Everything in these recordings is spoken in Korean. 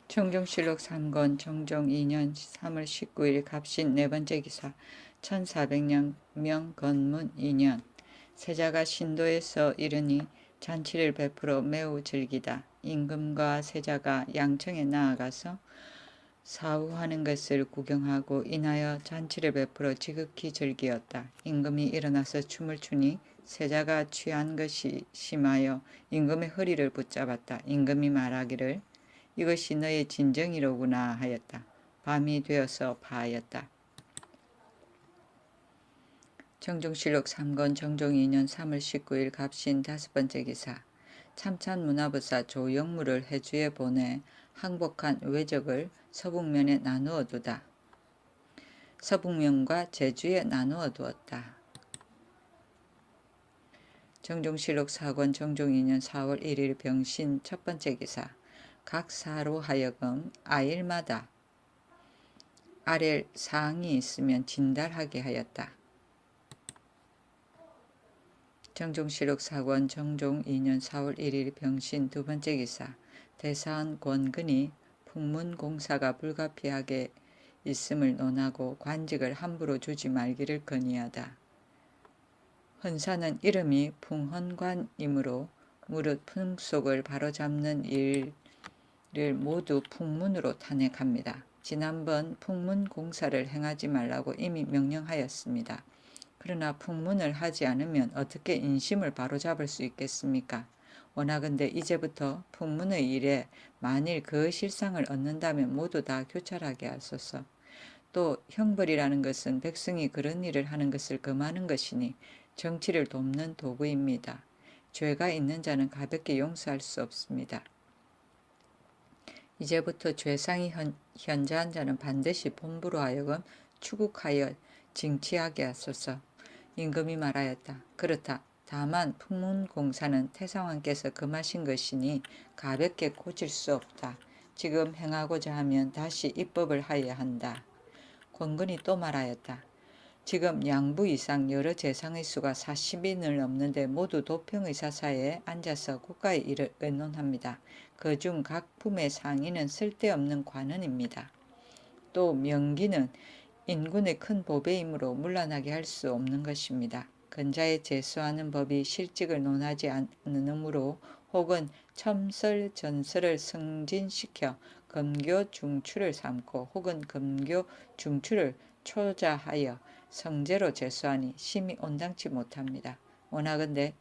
청정실록 3권 정종 2년 3월 19일 갑신 네 번째 기사 1400명 건문 2년 세자가 신도에서 이르니 잔치를 베풀어 매우 즐기다. 임금과 세자가 양청에 나아가서 사후하는 것을 구경하고 인하여 잔치를 베풀어 지극히 즐기었다. 임금이 일어나서 춤을 추니 세자가 취한 것이 심하여 임금의 허리를 붙잡았다. 임금이 말하기를 이것이 너의 진정이로구나 하였다. 밤이 되어서 파하였다. 정종실록 3권 정종 2년 3월 19일 갑신 다섯 번째 기사 참찬문화부사 조영무를 해주에 보내 항복한 왜적을 서북면에 나누어 두다. 서북면과 제주에 나누어 두었다. 정종실록 4권 정종 2년 4월 1일 병신 첫 번째 기사 각 사로 하여금 아일마다 아랠 사항이 있으면 진달하게 하였다. 정종실록 4권 정종 2년 4월 1일 병신 두 번째 기사 대사원 권근이 풍문공사가 불가피하게 있음을 논하고 관직을 함부로 주지 말기를 건의하다. 헌사는 이름이 풍헌관이므로 무릇 풍속을 바로잡는 일을 모두 풍문으로 탄핵합니다. 지난번 풍문공사를 행하지 말라고 이미 명령하였습니다. 그러나 풍문을 하지 않으면 어떻게 인심을 바로잡을 수 있겠습니까? 원하건대 이제부터 풍문의 일에 만일 그 실상을 얻는다면 모두 다 교찰하게 하소서. 또 형벌이라는 것은 백성이 그런 일을 하는 것을 금하는 것이니 정치를 돕는 도구입니다. 죄가 있는 자는 가볍게 용서할 수 없습니다. 이제부터 죄상이 현저한 자는 반드시 본부로 하여금 추국하여 징치하게 하소서. 임금이 말하였다. 그렇다. 다만 풍문공사는 태상왕께서 금하신 것이니 가볍게 고칠 수 없다. 지금 행하고자 하면 다시 입법을 하여야 한다. 권근이 또 말하였다. 지금 양부 이상 여러 재상의 수가 40인을 넘는데 모두 도평의사사에 앉아서 국가의 일을 의논합니다. 그중 각 품의 상인은 쓸데없는 관원입니다. 또 명기는 인군의 큰 보배이므로 물러나게 할 수 없는 것입니다. 근자에 제수하는 법이 실직을 논하지 않으므로 혹은 첨설 전설을 승진시켜 금교 중추를 삼고 혹은 금교 중추를 초자하여 성제로 제수하니 심히 온당치 못합니다. 원하건대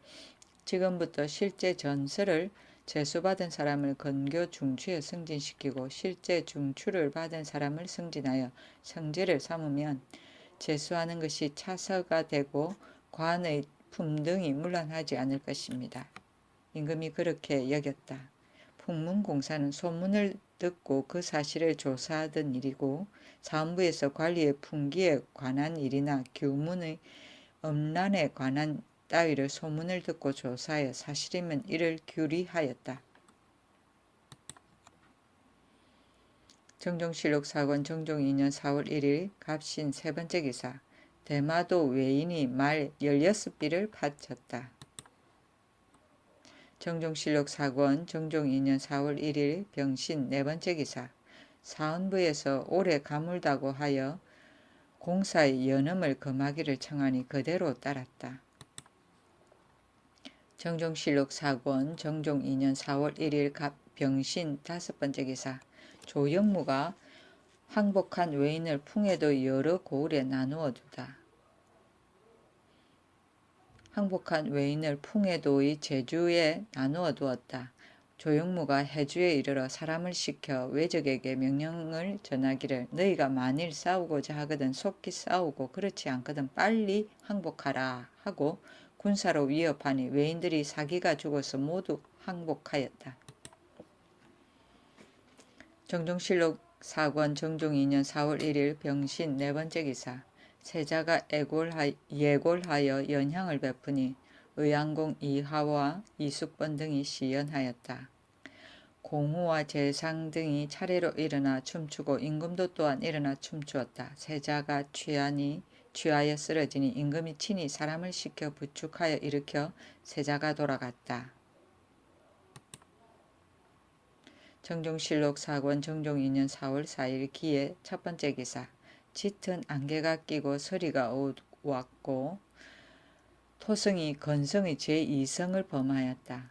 지금부터 실제 전설을 제수받은 사람을 건교 중추에 승진시키고 실제 중추를 받은 사람을 승진하여 성제를 삼으면 제수하는 것이 차서가 되고 관의 품등이 물러나지 않을 것입니다. 임금이 그렇게 여겼다. 풍문공사는 소문을 듣고 그 사실을 조사하던 일이고 사헌부에서 관리의 풍기에 관한 일이나 규문의 음란에 관한 따위를 소문을 듣고 조사하여 사실이면 이를 규리하였다. 정종실록 4권 정종 2년 4월 1일 갑신 세 번째 기사 대마도 외인이 말 16비를 바쳤다. 정종실록 4권 정종 2년 4월 1일 병신 네 번째 기사 사헌부에서 오래 가물다고 하여 공사의 연음을 금하기를 청하니 그대로 따랐다. 정종실록 4권 정종 2년 4월 1일 병신 다섯 번째 기사 조영무가 항복한 외인을 풍에도 여러 고을에 나누어 두다. 항복한 외인을 풍에도의 제주에 나누어 두었다. 조영무가 해주에 이르러 사람을 시켜 외적에게 명령을 전하기를 너희가 만일 싸우고자 하거든 속히 싸우고 그렇지 않거든 빨리 항복하라 하고 군사로 위협하니 외인들이 사기가 죽어서 모두 항복하였다. 정종실록 4권 정종 2년 4월 1일 병신 네 번째 기사 세자가 예골하여 연향을 베푸니 의양공 이하와 이숙번 등이 시연하였다. 공후와 재상 등이 차례로 일어나 춤추고 임금도 또한 일어나 춤추었다. 세자가 취하여 쓰러지니 임금이 친히 사람을 시켜 부축하여 일으켜 세자가 돌아갔다. 정종실록 4권 정종 2년 4월 4일 기의 첫 번째 기사. 짙은 안개가 끼고 서리가 왔고 토성이 건성의 제2성을 범하였다.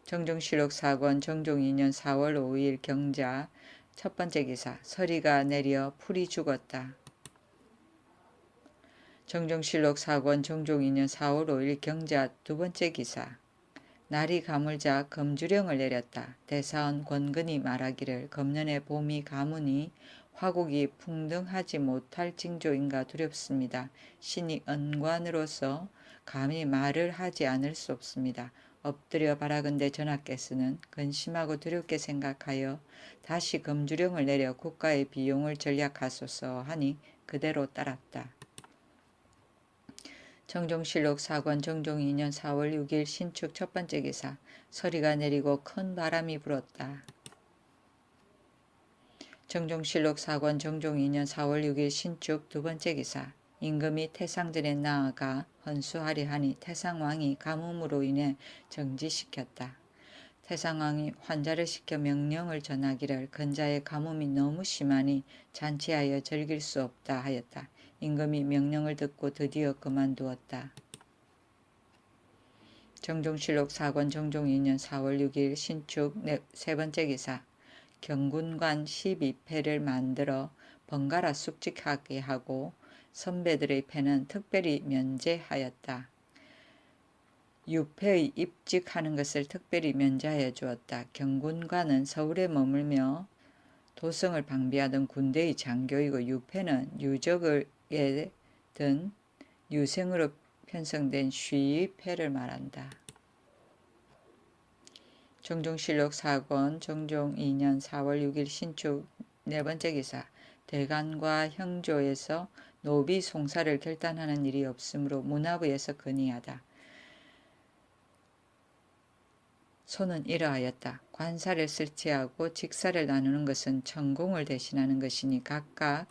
정종실록 4권 정종 2년 4월 5일 경자 첫 번째 기사. 서리가 내려 풀이 죽었다. 정종실록 4권 정종 2년 4월 5일 경자 두 번째 기사. 날이 가물자 검주령을 내렸다. 대사원 권근이 말하기를 금년의 봄이 가무니 화국이 풍등하지 못할 징조인가 두렵습니다. 신이 언관으로서 감히 말을 하지 않을 수 없습니다. 엎드려 바라건대 전하께서는 근심하고 두렵게 생각하여 다시 검주령을 내려 국가의 비용을 전략하소서 하니 그대로 따랐다. 정종실록 4권 정종 2년 4월 6일 신축 첫 번째 기사. 서리가 내리고 큰 바람이 불었다. 정종실록 4권 정종 2년 4월 6일 신축 두 번째 기사. 임금이 태상전에 나아가 헌수하리 하니 태상왕이 가뭄으로 인해 정지시켰다. 태상왕이 환자를 시켜 명령을 전하기를 근자의 가뭄이 너무 심하니 잔치하여 즐길 수 없다 하였다. 임금이 명령을 듣고 드디어 그만두었다. 정종실록 4권 정종 2년 4월 6일 신축 세 번째 기사. 경군관 12패를 만들어 번갈아 숙직하게 하고 선배들의 패는 특별히 면제하였다. 유패의 입직하는 것을 특별히 면제하여 주었다. 경군관은 서울에 머물며 도성을 방비하던 군대의 장교이고 유패는 유적에 든 유생으로 편성된 쉬패를 말한다. 정종실록 4권 정종 2년 4월 6일 신축 네 번째 기사. 대간과 형조에서 노비 송사를 결단하는 일이 없으므로 문화부에서 건의하다. 소는 이러하였다. 관사를 설치하고 직사를 나누는 것은 천공을 대신하는 것이니 각각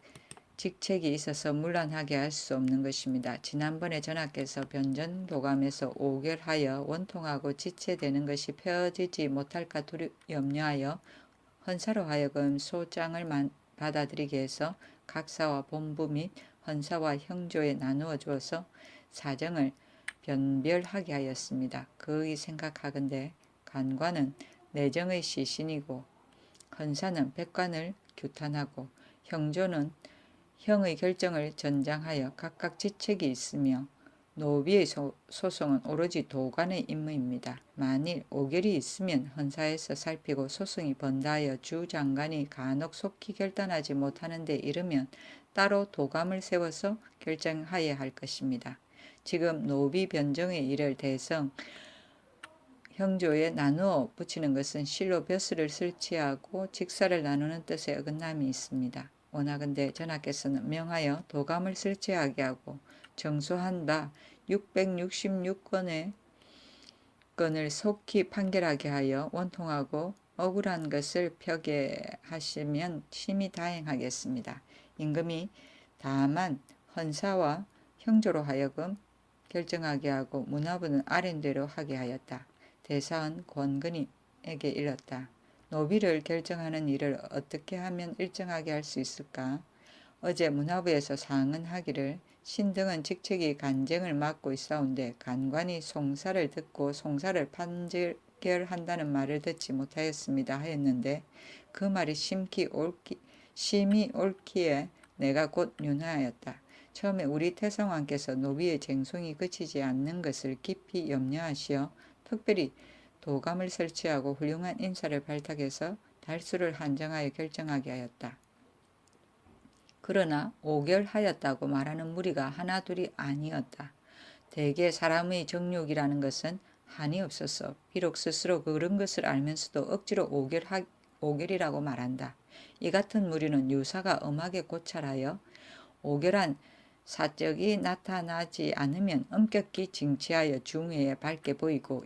직책이 있어서 문란하게 할 수 없는 것입니다. 지난번에 전하께서 변전도감에서 오결하여 원통하고 지체되는 것이 펴지지 못할까 염려하여 헌사로 하여금 소장을 받아들이게 해서 각사와 본부 및 헌사와 형조에 나누어 주어서 사정을 변별하게 하였습니다. 그의 생각하건대 간관은 내정의 시신이고 헌사는 백관을 규탄하고 형조는 형의 결정을 전장하여 각각 직책이 있으며 노비의 소송은 오로지 도관의 임무입니다. 만일 오결이 있으면 헌사에서 살피고 소송이 번다하여 주장관이 간혹 속히 결단하지 못하는 데 이르면 따로 도감을 세워서 결정하여야 할 것입니다. 지금 노비 변정의 일을 대성 형조에 나누어 붙이는 것은 실로 벼슬을 설치하고 직사를 나누는 뜻에 어긋남이 있습니다. 원하건대 전하께서는 명하여 도감을 설치하게 하고 정소한 바 666건의 건을 속히 판결하게 하여 원통하고 억울한 것을 펴게 하시면 심히 다행하겠습니다. 임금이 다만 헌사와 형조로 하여금 결정하게 하고 문화부는 아랜대로 하게 하였다. 대사원 권근이에게 일렀다. 노비를 결정하는 일을 어떻게 하면 일정하게 할 수 있을까? 어제 문화부에서 상언하기를 신등은 직책이 간쟁을 맡고 있사온데 간관이 송사를 듣고 송사를 판결한다는 말을 듣지 못하였습니다 하였는데 그 말이 심히 옳기에 내가 곧 윤하였다. 처음에 우리 태성왕께서 노비의 쟁송이 그치지 않는 것을 깊이 염려하시어 특별히 도감을 설치하고 훌륭한 인사를 발탁해서 달수를 한정하여 결정하게 하였다. 그러나 오결하였다고 말하는 무리가 하나둘이 아니었다. 대개 사람의 정욕이라는 것은 한이 없어서 비록 스스로 그런 것을 알면서도 억지로 오결이라고 말한다. 이 같은 무리는 유사가 엄하게 고찰하여 오결한 사적이 나타나지 않으면 엄격히 징치하여 중회에 밝게 보이고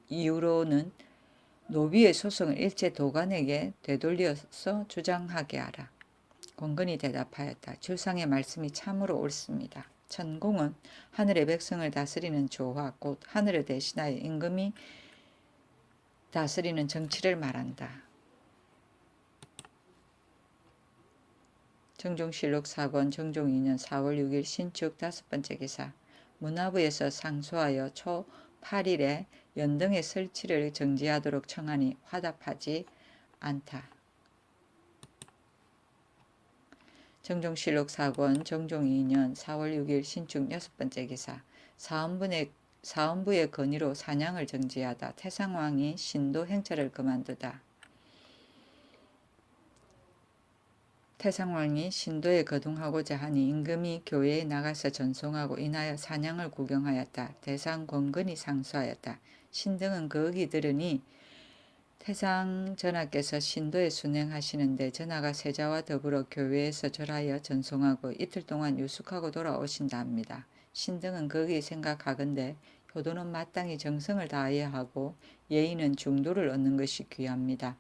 이후로는 노비의 소송을 일체 도관에게 되돌려서 주장하게 하라. 권근이 대답하였다. 줄상의 말씀이 참으로 옳습니다. 천공은 하늘의 백성을 다스리는 조화 곧 하늘을 대신하여 임금이 다스리는 정치를 말한다. 정종실록 4권 정종 2년 4월 6일 신축 5번째 기사. 문화부에서 상소하여 초 8일에 연등의 설치를 정지하도록 청하니 화답하지 않다. 정종실록 4권 정종 2년 4월 6일 신축 6번째 기사. 사헌부의 건의로 사냥을 정지하다. 태상왕이 신도 행차를 그만두다. 태상왕이 신도에 거둥하고자 하니 임금이 교회에 나가서 전송하고 인하여 사냥을 구경하였다. 대상 권근이 상소하였다. 신등은 거기 들으니 태상 전하께서 신도에 순행하시는데 전하가 세자와 더불어 교회에서 절하여 전송하고 이틀 동안 유숙하고 돌아오신다 합니다. 신등은 거기 생각하건대 효도는 마땅히 정성을 다하여야 하고 예의는 중도를 얻는 것이 귀합니다.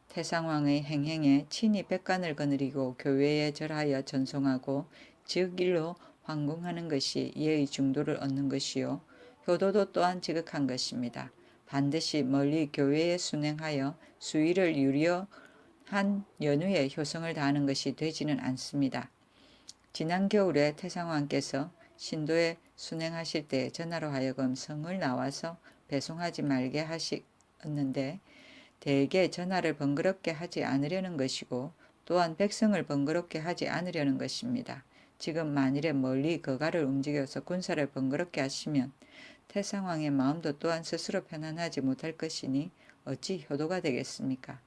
태상왕의 행행에 친히 백관을 거느리고 교회에 절하여 전송하고 즉일로 황궁하는 것이 예의 중도를 얻는 것이요 효도도 또한 지극한 것입니다. 반드시 멀리 교회에 순행하여 수의를 유려한 연후에 효성을 다하는 것이 되지는 않습니다. 지난 겨울에 태상왕께서 신도에 순행하실 때 전하로 하여금 성을 나와서 배송하지 말게 하셨는데 대개 전하를 번거롭게 하지 않으려는 것이고 또한 백성을 번거롭게 하지 않으려는 것입니다. 지금 만일에 멀리 거가를 움직여서 군사를 번거롭게 하시면 태상왕의 마음도 또한 스스로 편안하지 못할 것이니 어찌 효도가 되겠습니까?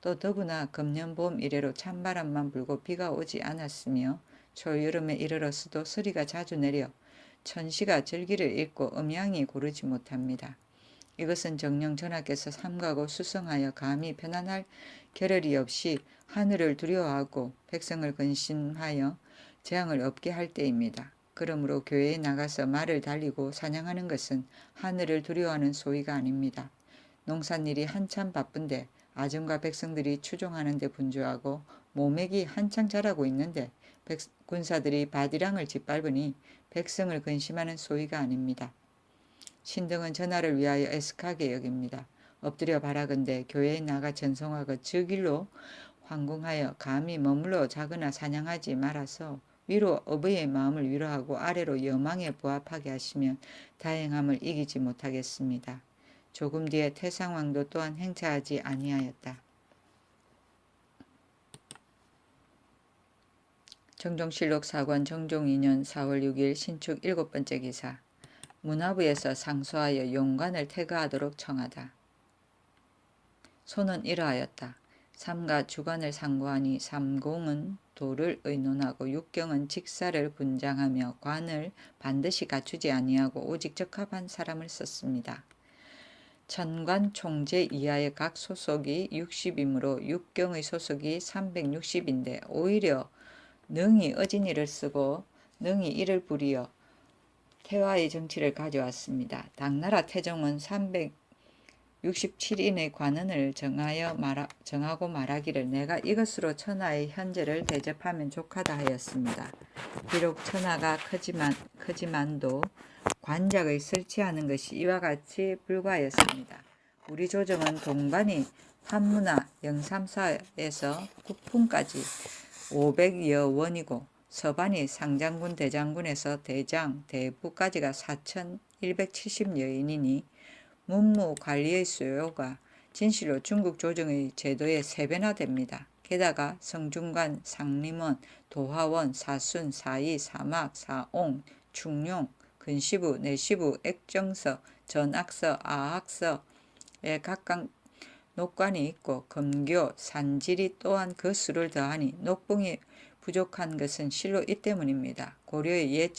또 더구나 금년 봄 이래로 찬바람만 불고 비가 오지 않았으며 초여름에 이르러서도 서리가 자주 내려 천시가 절기를 읽고 음양이 고르지 못합니다. 이것은 정녕 전하께서 삼가고 수성하여 감히 편안할 겨를이 없이 하늘을 두려워하고 백성을 근심하여 재앙을 없게 할 때입니다. 그러므로 교회에 나가서 말을 달리고 사냥하는 것은 하늘을 두려워하는 소위가 아닙니다. 농산일이 한참 바쁜데 아정과 백성들이 추종하는 데 분주하고 모맥이 한창 자라고 있는데 군사들이 바디랑을 짓밟으니 백성을 근심하는 소위가 아닙니다. 신등은 전하를 위하여 애석하게 여깁니다. 엎드려 바라건대 교회에 나가 전송하고 즉일로 황궁하여 감히 머물러 자거나 사냥하지 말아서 위로 어부의 마음을 위로하고 아래로 여망에 부합하게 하시면 다행함을 이기지 못하겠습니다. 조금 뒤에 태상왕도 또한 행차하지 아니하였다. 정종실록 4권 정종 2년 4월 6일 신축 7번째 기사. 문화부에서 상소하여 용관을 퇴거하도록 청하다. 소는 이러하였다. 삼가 주관을 상고하니 삼공은 도를 의논하고 육경은 직사를 분장하며 관을 반드시 갖추지 아니하고 오직 적합한 사람을 썼습니다. 천관 총재 이하의 각 소속이 60이므로 육경의 소속이 360인데 오히려 능히 어진이를 쓰고 능히 이를 부리어 태화의 정치를 가져왔습니다. 당나라 태종은 367인의 관원을 정하고 말하기를 내가 이것으로 천하의 현재를 대접하면 족하다 하였습니다. 비록 천하가 크지만도 관작의 설치하는 것이 이와 같이 불과하였습니다. 우리 조정은 동반이 판문화 영삼사에서 국풍까지 500여 원이고 서반이 상장군 대장군에서 대장, 대부까지가 4,170여인이니 문무 관리의 수요가 진실로 중국 조정의 제도의 3배나 됩니다. 게다가 성중관, 상림원, 도화원, 사순, 사이, 사막, 사옹, 충룡, 근시부, 내시부, 액정서, 전악서, 아학서에 각각 녹관이 있고 금교, 산지리 또한 그 수를 더하니 녹봉이 부족한 것은 실로 이 때문입니다. 고려의 옛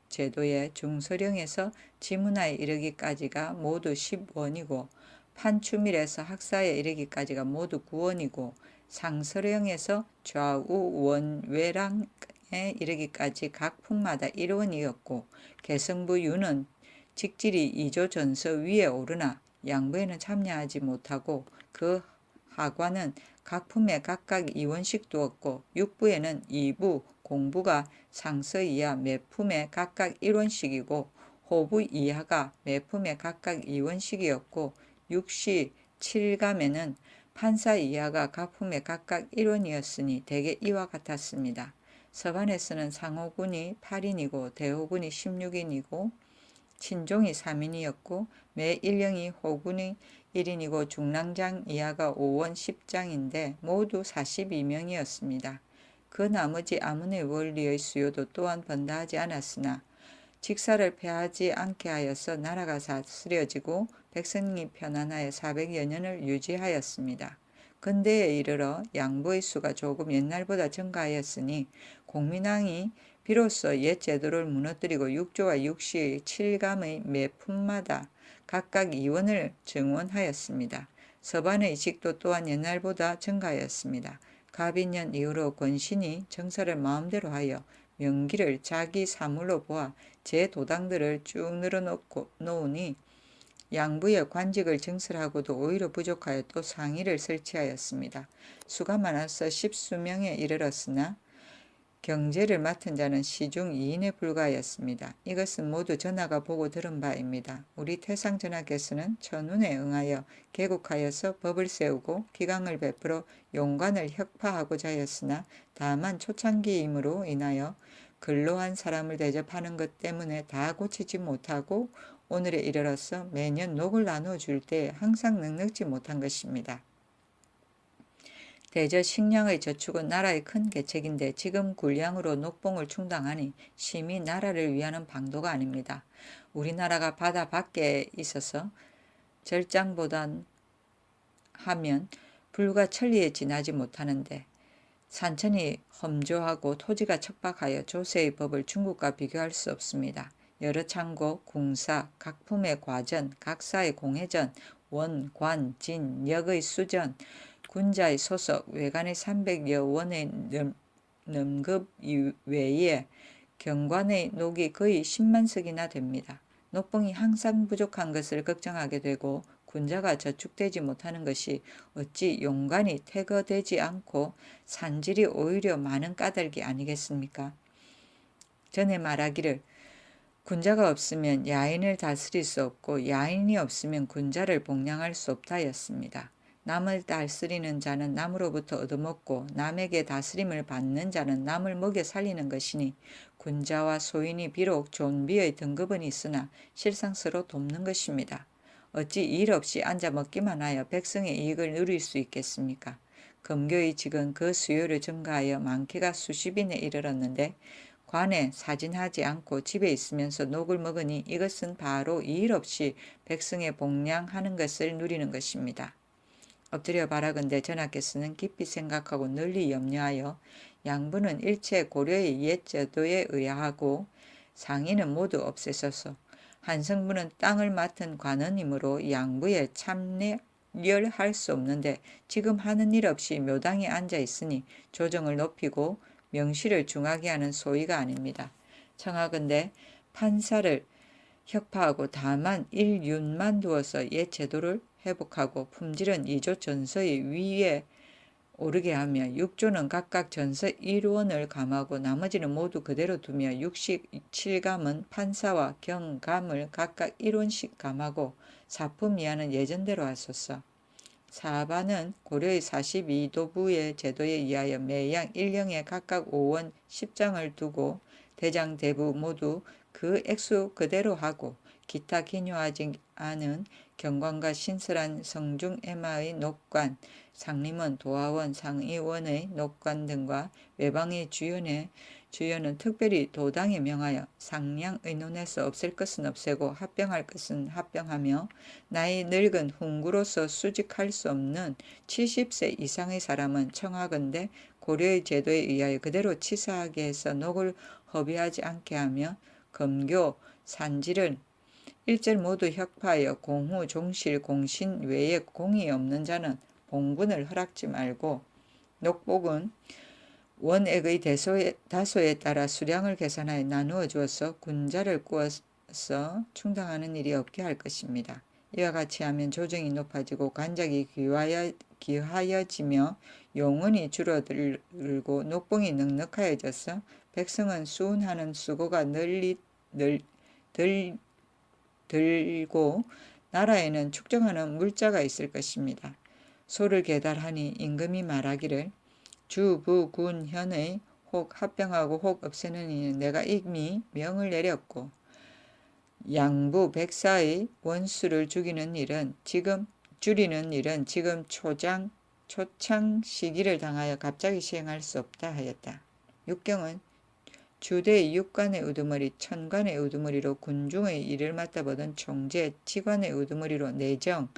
제도의 중서령에서 지문화에 이르기까지가 모두 10원이고 판추밀에서 학사에 이르기까지가 모두 9원이고 상서령에서 좌우원외랑에 이르기까지 각 풍마다 1원이었고 개성부 유는 직질이 2조 전서 위에 오르나 양부에는 참여하지 못하고 그 하관은 각 품에 각각 2원씩 두었고 육부에는 2부 공부가 상서 이하 매 품에 각각 1원씩이고 호부 이하가 매 품에 각각 2원씩이었고 육시 7감에는 판사 이하가 각품의 각각 1원이었으니 대개 이와 같았습니다. 서반에서는 상호군이 8인이고 대호군이 16인이고 친종이 3인이었고 매 일령이 호군이 1인이고 중랑장 이하가 5원 10장인데 모두 42명이었습니다. 그 나머지 아문의 원리의 수요도 또한 번다하지 않았으나 직사를 폐하지 않게 하여서 나라가 다스려지고 백성이 편안하여 400여 년을 유지하였습니다. 근대에 이르러 양부의 수가 조금 옛날보다 증가하였으니 공민왕이 비로소 옛 제도를 무너뜨리고 육조와 육시의 7감의 매 품마다 각각 2원을 증원하였습니다. 서반의 이식도 또한 옛날보다 증가하였습니다. 갑인년 이후로 권신이 정사를 마음대로 하여 명기를 자기 사물로 보아 제 도당들을 쭉 늘어놓으니 양부의 관직을 증설하고도 오히려 부족하여 또 상의를 설치하였습니다. 수가 많아서 10수명에 이르렀으나 경제를 맡은 자는 시중 2인에 불과하였습니다. 이것은 모두 전하가 보고 들은 바입니다. 우리 태상 전하께서는 천운에 응하여 개국하여서 법을 세우고 기강을 베풀어 용관을 혁파하고자 하였으나 다만 초창기이므로 인하여 근로한 사람을 대접하는 것 때문에 다 고치지 못하고 오늘에 이르러서 매년 녹을 나누어 줄 때 항상 넉넉지 못한 것입니다. 대저 식량의 저축은 나라의 큰 계책인데 지금 군량으로 녹봉을 충당하니 심히 나라를 위하는 방도가 아닙니다. 우리나라가 바다 밖에 있어서 절장보단 하면 불과 천리에 지나지 못하는데 산천이 험조하고 토지가 척박하여 조세의 법을 중국과 비교할 수 없습니다. 여러 창고, 궁사, 각품의 과전, 각사의 공회전, 원, 관, 진, 역의 수전, 군자의 소속, 외관의 300여 원의 넘급 외에 경관의 녹이 거의 10만 석이나 됩니다. 녹봉이 항상 부족한 것을 걱정하게 되고 군자가 저축되지 못하는 것이 어찌 용관이 퇴거되지 않고 산질이 오히려 많은 까닭이 아니겠습니까? 전에 말하기를 군자가 없으면 야인을 다스릴 수 없고 야인이 없으면 군자를 복량할 수 없다였습니다. 남을 다스리는 자는 남으로부터 얻어먹고 남에게 다스림을 받는 자는 남을 먹여 살리는 것이니 군자와 소인이 비록 존비의 등급은 있으나 실상 서로 돕는 것입니다. 어찌 일 없이 앉아 먹기만 하여 백성의 이익을 누릴 수 있겠습니까? 검교의 직은 그 수요를 증가하여 많게가 수십인에 이르렀는데 관에 사진하지 않고 집에 있으면서 녹을 먹으니 이것은 바로 일 없이 백성의 복량하는 것을 누리는 것입니다. 엎드려 바라건대 전하께서는 깊이 생각하고 널리 염려하여 양부는 일체 고려의 옛 제도에 의하고 상인은 모두 없애소서. 한성부는 땅을 맡은 관원이므로 양부에 참여할 수 없는데 지금 하는 일 없이 묘당에 앉아 있으니 조정을 높이고 명시를 중하게 하는 소위가 아닙니다. 청하건대 판사를 혁파하고 다만 일윤만 두어서 옛 제도를 회복하고 품질은 2조 전서의 위에 오르게 하며 6조는 각각 전서 1원을 감하고 나머지는 모두 그대로 두며 67감은 판사와 경감을 각각 1원씩 감하고 사품 이하는 예전대로 하소서. 사반은 고려의 42도부의 제도에 의하여 매양 1령에 각각 5원 10장을 두고 대장 대부 모두 그 액수 그대로 하고 기타 기묘하지 않은 경관과 신설한 성중 애마의 녹관, 상림원, 도하원, 상의원의 녹관 등과 외방의 주연은 특별히 도당에 명하여 상량 의논해서 없앨 것은 없애고 합병할 것은 합병하며 나이 늙은 훈구로서 수직할 수 없는 70세 이상의 사람은 청하건대 고려의 제도에 의하여 그대로 치사하게 해서 녹을 허비하지 않게 하며 검교, 산질은 일절 모두 혁파하여 공후, 종실, 공신 외에 공이 없는 자는 봉분을 허락지 말고 녹복은 원액의 다소에 따라 수량을 계산하여 나누어 주어서 군자를 구워서 충당하는 일이 없게 할 것입니다. 이와 같이 하면 조정이 높아지고 관작이 귀하여지며 용원이 줄어들고 녹봉이 넉넉하여져서 백성은 수운하는 수고가 들고 나라에는 축정하는 물자가 있을 것입니다. 소를 계달하니 임금이 말하기를 주, 부, 군, 현의 혹 합병하고 혹 없애는 이는 내가 이미 명을 내렸고 양부 백사의 원수를 줄이는 일은 지금 초창 시기를 당하여 갑자기 시행할 수 없다 하였다. 육경은 주대의 육관의 우두머리, 천관의 우두머리로 군중의 일을 맡아보던 총재, 치관의 우두머리로 내정,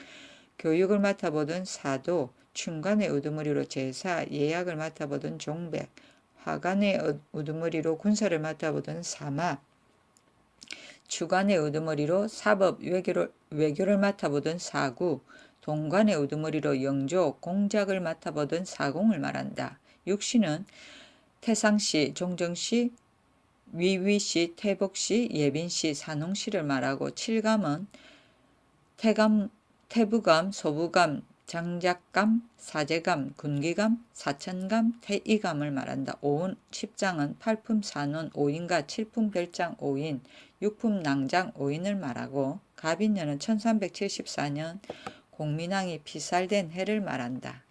교육을 맡아보던 사도, 춘관의 우두머리로 제사, 예약을 맡아보던 종백, 화관의 우두머리로 군사를 맡아보던 사마, 주관의 우두머리로 사법, 외교를 맡아보던 사구, 동관의 우두머리로 영조, 공작을 맡아보던 사공을 말한다. 육시는 태상시, 종정시, 위위시, 태복시, 예빈시, 산홍시를 말하고 칠감은 태부감, 소부감, 장작감, 사제감, 군기감, 사천감, 태이감을 말한다. 오운 십장은 팔품 산원 5인과 칠품 별장 5인, 육품 낭장 5인을 말하고 갑인년은 1374년 공민왕이 피살된 해를 말한다.